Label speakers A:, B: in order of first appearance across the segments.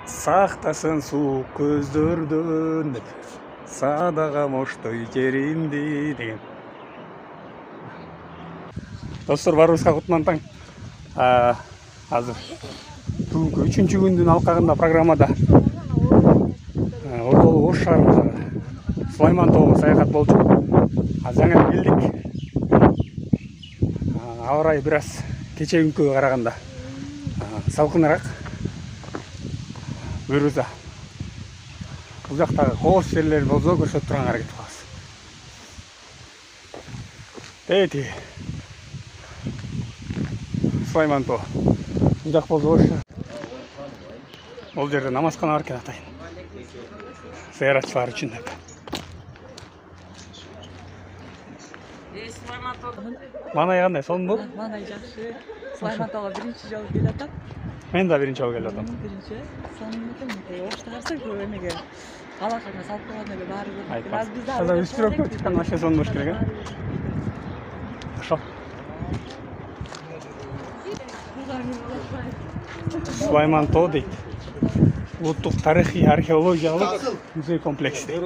A: Сақтасын суық көздерден деп, садаға моштой жерімді деген. Достар, барыңызға құтман таң. Азыр бүгінгі 3-ші күндің алқағында программада орталық Ош шаарындағы Сулайман тоғына саяхат болчу. Жаңа келдик. Ауа райы біраз кечегүнкүгө караганда салкыныраак. Бүйрүзө бул жактагы кооз жерлер болсо көрсөтүп турганга аракет кылабыз. Эти Сулайман тоо. Бул жак болсо Ош. Бул жерде намазкана бар экен атайын. Зыяратчылар үчүн деп. Манай кандай, сонунбу?
B: Манай жакшы. Сулайман тоого биринчи жолу келип атам.
A: Мен да биринчи жолу келип атам.
B: Биринчи. Сонун экен. Ошто карасак бул эмеге алакага салып койгон эле баары көрүнөт. Аз бизде
A: Азыр үстүрөөккө чыккан вообще сонун болуш керек, Ошо. Сулайман тоо дейт. Улуттук тарыхый археологиялык музей комплекси.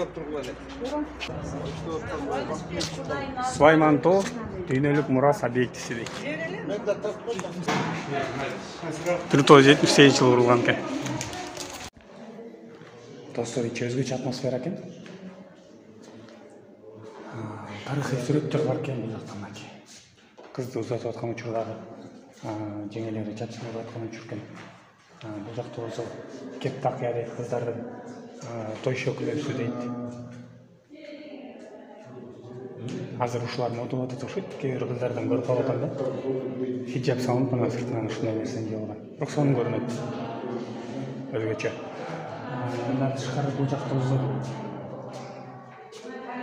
A: Сулайман тоо дүйнөлүк мурас объектиси дейт. 1978 жылы курулган экен. Достор, ичи өзгөчө атмосфера экен. Тарыхый сүрөттөр бар экен бул жакта мынакей. Кызды узатып аткан учурдагы жеңелери чачылып аткан учур экен. Бул жакта болсо кеп такыя дейт, кыздардын той шөкүлөсү дейт. Азыр ушулар мода болуп атат окшойт. Кээ бир кыздардан көрүп калып атам да. Хиджаб салынып мына сыртынан ушундай нерсени жеп алган. Бирок сонун көрүнөт. Өзгөчө. Мындан тышкары бул жакта болсо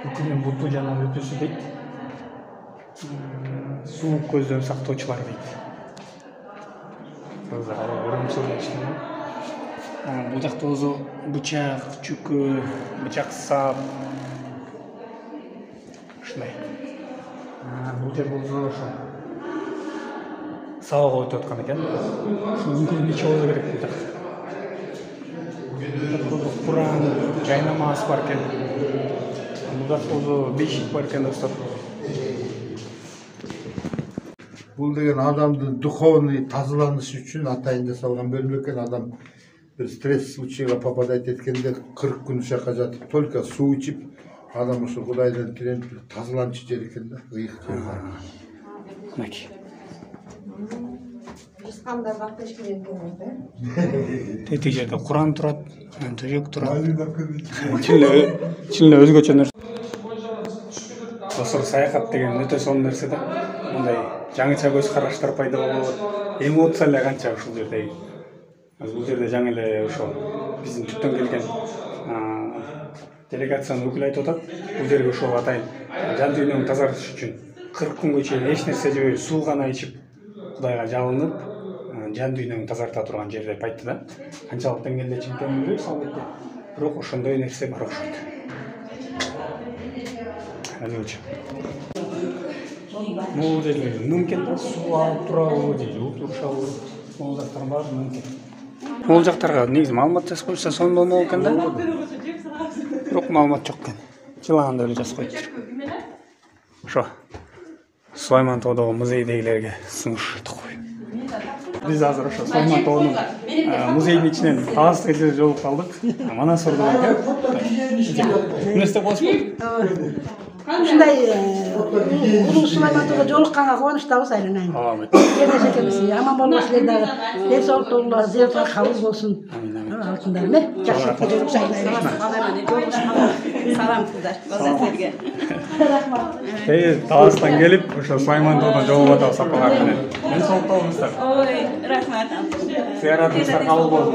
A: үкүмүн буту жана өтүсү дейт. Суук көздөн сактоочулар дейт. Бул жакта болсо бычак, чүкө, бычак сап. Ушундай. Бул жер болсо ошо сабак өтүп аткан экен. Үңкүрүн ичип алуу керек бул жакта. Куран, жайнамаз бар экен. Бул жакта болсо бешик бар экен, достор.
C: Бул деген адамдын духовный тазаланышы үчүн атайын жасалган бөлмө экен. Адам бир стресс случайга попадать эткенде 40 күн ушака жатып, только суу ичип, адам ушу Кудайдан тиренип тазаланчу жер экен да, ыйык жер бар.
A: Мынакей.
D: Кандай вакыт эшкерет экен.
A: Тети жерде Куран турат, төжөк турат. Чын эле өзгөчө нерсе. Достор, саякат деген өтө сонун нерсе да. Мындай жаңыча көз караштар пайда болот. Эмоциялар канча ушул жерде. Бул жерде жаңы эле ошо биздин түптөн келген делегациянын өкүлү айтып атат. Бул жерге ошо атайын жан дүйнөнү тазартыш үчүн 40 күнгө чейин эч нерсе жебей суу гана ичип Кудайга жалынып, жан дүйнөңү тазарта турган жер деп айтты да. Канчалык деңгээлде чынтан билбейм албетте. Бирок ошондой нерсе бар окшойт. Өзгөчө. Бул жерде мүмкүн да суу алып турабы же утурушабы, бул жактар бар мүмкүн. Бул жактарга негизи маалымат жазып койсо сонун болмок экен да. Бирок маалымат жок экен. Жылаганда эле жазып коюптур. Ошо Сулайман тоодогу музейдегилерге сунуш токой. Биз азыр ошо Сулайман тоонун музейдин ичинен таасты эле жолугуп калдык. Манас ордо экен. Нерсе болуп
D: Ушундай улуу Сулайман тоого жолукканга кубанычтабыз айланайын. Келешек экенбиз. Аман болуңуз силер дагы. Ден соолуктугуңар зыяратка кабыл болсун. Алтындарым, жакшылыкка жолуксаңдар.
B: Салам кыздар, базарларга.
A: Таастан келип, ошо Сулайман тоодон жолугуп атабыз сапалар менен. Ден соолук болуңуздар.
B: Ой, рахмат.
A: Зыяратыңыздар кабыл болсун.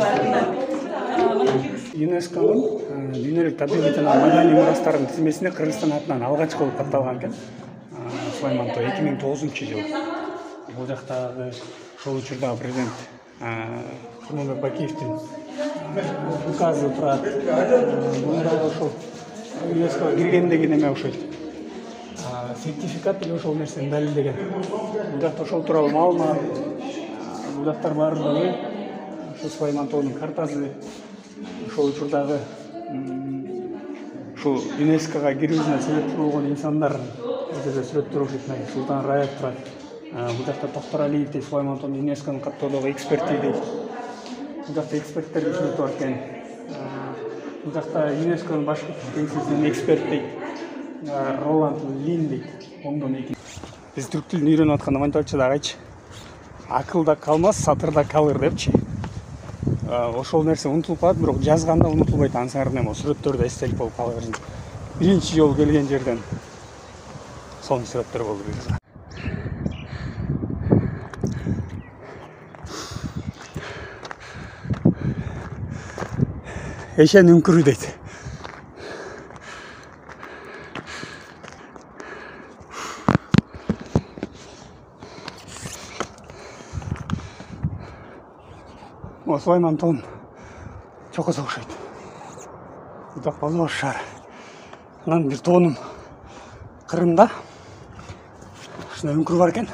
A: ЮНЕСКОнун дүйнөлүк табигый жана маданий мурастардын тизмесине Кыргызстан атынан алгачкы болуп катталган экен. Сулайман тоо 2009-жылы. Бул жактагы ошол учурдагы президент Курманбек Бакиевдин указы турат. Мында ошол ЮНЕСКОга киргендеги неме окшойт. Сертификат эле ошол нерсени далилдеген. Бул жакта ошол тууралуу маалымат, бул жактар баардыгы ошо Сулайман тоонун картасы ошол учурдагы ушул ЮНЕСКОга кирүүсүнө себепчи болгон инсандар бул жерде сүрөттөр окуйт. Султан Раев турат. Бул жакта Токтор Алиев дейт, Сулаймантон ЮНЕСКонун каттоодогу эксперти дейт. Бул жакта эксперттер түшүнүп бар экен. Бул жакта ЮНЕСКонун башкы кеңсесинин эксперт дейт. Роланд Лин дейт. Оңдон эки. Биз түрк тилин үйрөнүп атканда мынтип айтчу дагычы. Акылда калмас, сатырда калыр депчи. Ошол нерсе унутулуп калат, бирок жазганда унутулбайт. Ансыңар эме сүрөттөрдө эстелик болуп калыр. Биринчи жолу келген жерден сонун сүрөттөр болду бизде. Эшен үңкүрүү дейт. Сулаймантон чокосо окшойт. Бутак болбош шаар. Анан бир тоонум Кырымда ушундай үңкүрүү бар экен.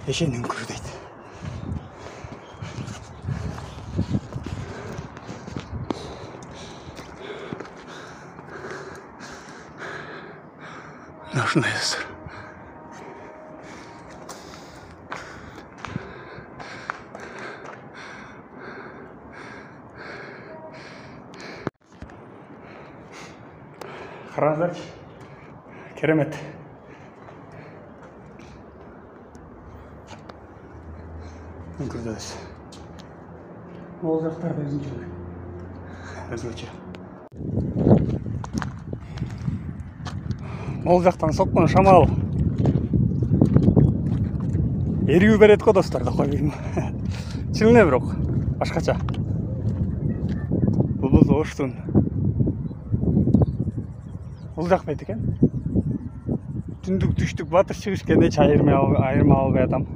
A: Эшен үңкүрүү дейт. Ушундай достор. Караңыздарчы, керемет. Үңкүрдөбүз. Могул жактарда өзгөчө. Могул жактан соккон шамал эрүү берет го достор, да койбойм. Чын эле бирок башкача. Бул оштун. Бул жакпайт экен. Түндүк, түштүк, батыш, чыгыш кенде айырма албай атам.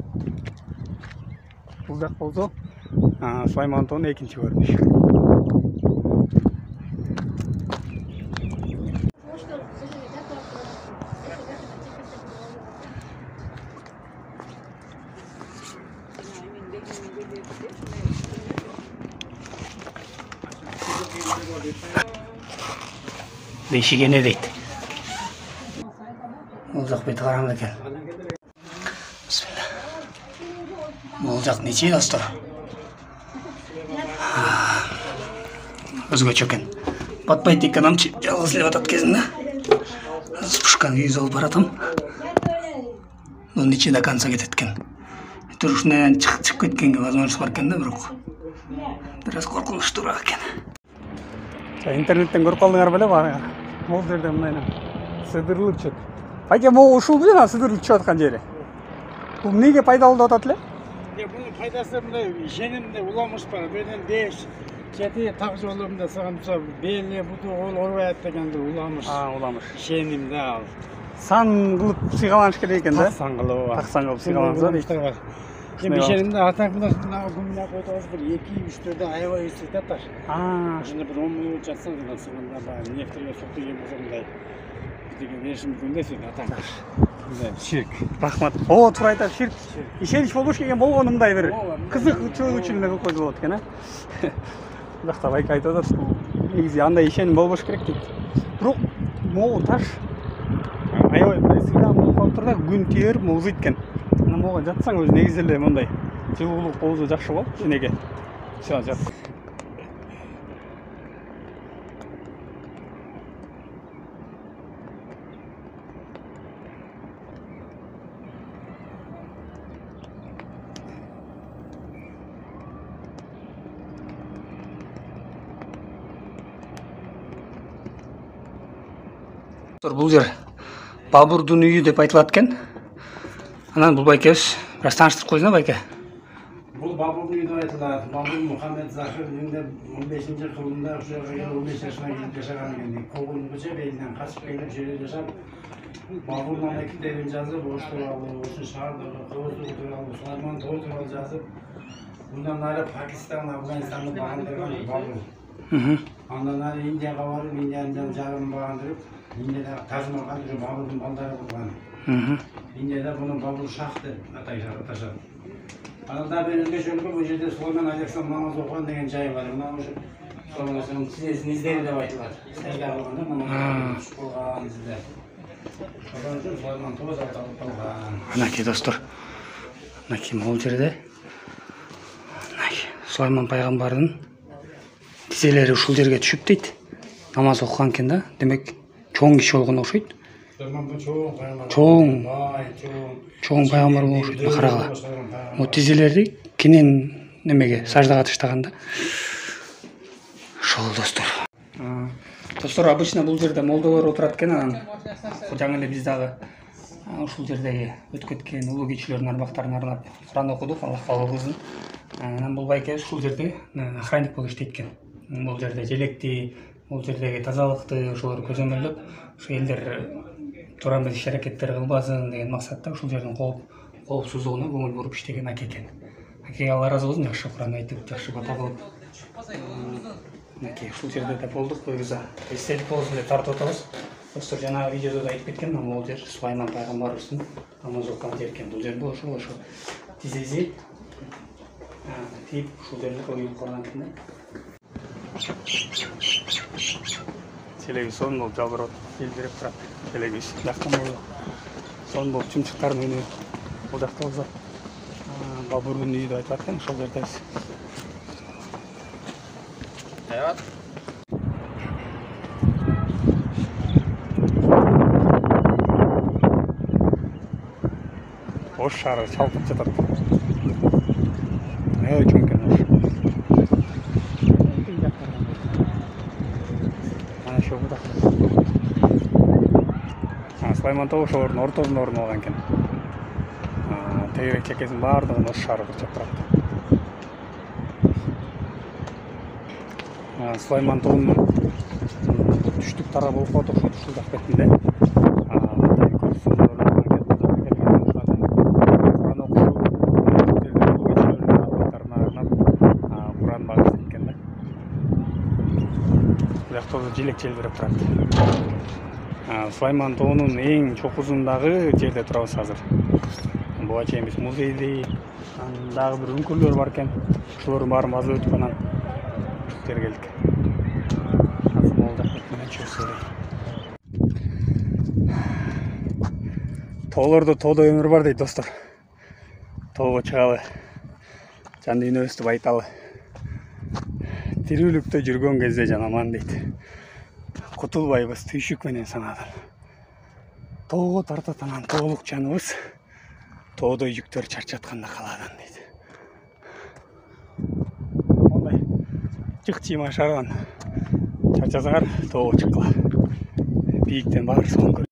A: Бул жак болсо Сулаймантоонун экинчи көрүнүшү. Бешигене дейт. Бул жак бети караңгы экен. Бисмилла. Бул жак нече достор? Өзгөчө экен. Батпайт экен амчы, жалгыз эле батат кезинде. Спушкан күйүз алып баратам. Бул нече до конца кетет экен. Ушундан чыгып кеткенге возможность бар экен да, бирок бираз коркунучтуураак экен. Интернеттен көрүп калдыңар беле баары. Могул жерде мындай сыдырылып чыгат. Айке могул ушул беле сыдырылып чыгып аткан жери. Бул эмнеге пайдалуу деп атат эле?
E: Bunun faydası mı? Jenimde ulamış bana. Böyle değiş. Çeti tak yolumda sağımsa belli bu da oraya tekende ulamış.
A: Ulamış.
E: Jenimde al.
A: Сан кылып сыйгаланыш керек экен да?
E: Таксан кылып.
A: Таксан кылып сыйгаланса дейт.
E: Şimdi jenimde atak bundan gününe koyduğumuz bir 2-3 ayva üstü tatar. Şimdi bir 10 minut çatsan da sığında var. Neftere soktu yemezimde. Деген решим күндесин атаңдар. Ширк.
A: Рахмат. О, туура айтат, ширк. Ишенич болуш керек болгонумдай бир кызык чөйгү үчүн эле койду болот экен, Жакта байка айтып атат. Негизи андай ишеним болбош керек дейт. Бирок могу таш аябай сыйдам болуп калып турда күн тиер, музыйт экен. Анан могу жатсаң өзү негизи эле мындай жылуулук болсо жакшы болот денеге. Всё, жат. Бул жер Бабурдун үйү деп айтылат экен. Анан бул байкебиз бираз тааныштырып койсуңар байке.
E: Бул Бабурдун үйү деп айтылат. Бабур Мухаммед Захир 15-кылымда ошо жерге 15 жашына келип жашаган экен. Когун көчө элинен качып келип жерде жашап, Бабурдун эки китебин жазып, ош тууралуу, ошо шаардагы кооздугу тууралуу, Сулайман тоо тууралуу жазып, мындан ары Пакистан, Афганистанды багындырган Бабур. Андан ары Индияга барып, Индиянын жарымын багындырып, Индияда Тажмахал жүрүп Бабурдун балдары курган. Индияда буну Бабур шах деп аташат. Анан да бир өзгөчөлүгү бул жерде Сулайман Александр намаз окуган деген жай бар. Мына ошо Sonrasında sizin izleri de baytılar. Sayılar olanda ama şukurgan izler. Ondan sonra Süleyman Toğuz atılgan.
A: Anaki dostlar. Anaki мол жерде. Anaki Сулайман пайгамбардын тизелери ушул жерге түшүп дейт. Намаз окуган экен да. Демек чоң киши болгон окшойт. Чоң пайгамбар болгон окшойт. Карагыла. Могу тизелери кенен немеге саждага таштаганда. Ошол достор. Достор обычно бул жерде молдолор отурат экен, анан жаңы эле биз дагы ушул жердеги өтүп кеткен улуу кишилердин арбактарын арнап Куран окудук, Аллах каалабызын. Анан бул байке ушул жерде охранник болуп иштейт экен. Бул жерде желекти, бул жердеги тазалыкты ошолорду көзөмөлдөп, ушу элдер туура иш аракеттер кылбасын деген максатта ушул жердин коопсуздугуна көңүл буруп иштеген аке экен. Акеге Алла ыраазы болсун, жакшы Куран айтып, жакшы бата кылып. Аке ушул жерде да болдук, көйгүза эстелик болсун деп тартып атабыз. Достор, жанагы видеодо да айтып кеткен, бул жер Сулайман пайгамбарыбыздын намаз окуган жер экен. Бул жер ошол тизеси тип ушул жерде коюлуп калган экен да. Телеги сон болуп жалбырап желбиреп турат. Телеги жактан болуп сон болуп чымчыктардын үнү бул жакта болсо бабурдун үйү деп айтып аткан, ошол жердебиз. Evet. Oş şarı çalkıp çatat. Ne çünkü oş. Ana şu bu da. Сулайман Тоғыз ошолордун ортосунда орун алган экен. Тегерек чекесинин баардыгын ош шары кырчап турат. Сулайман Тоғунун түштүк тарабы болуп калат окшойт ушул жак бетинде. Куран багып экен да. Бул жакта желек желбиреп турат. Сулайман Тоғунун эң чокусундагы жерде турабыз азыр. Буга чейин биз музейди, дагы бир үңкүрлөр бар экен. Ошолордун баарын базып өтүп анан ушул жерге келдик. Тоолордо тоодо өмүр бар дейт достор. Тоого чыгалы, жан дүйнөбүздү байталы. Тирүүлүктө жүргөн кезде жан аман дейт. Кутулбайбыз түйшүк менен санадан. Тоого тартат анан тоолук жаныбыз. Тоодой жүктөр чарчатканда каладан дейт. Ондай чык чыйма шарган чарчасаңар тоого чыккыла. Бийиктен баары сонун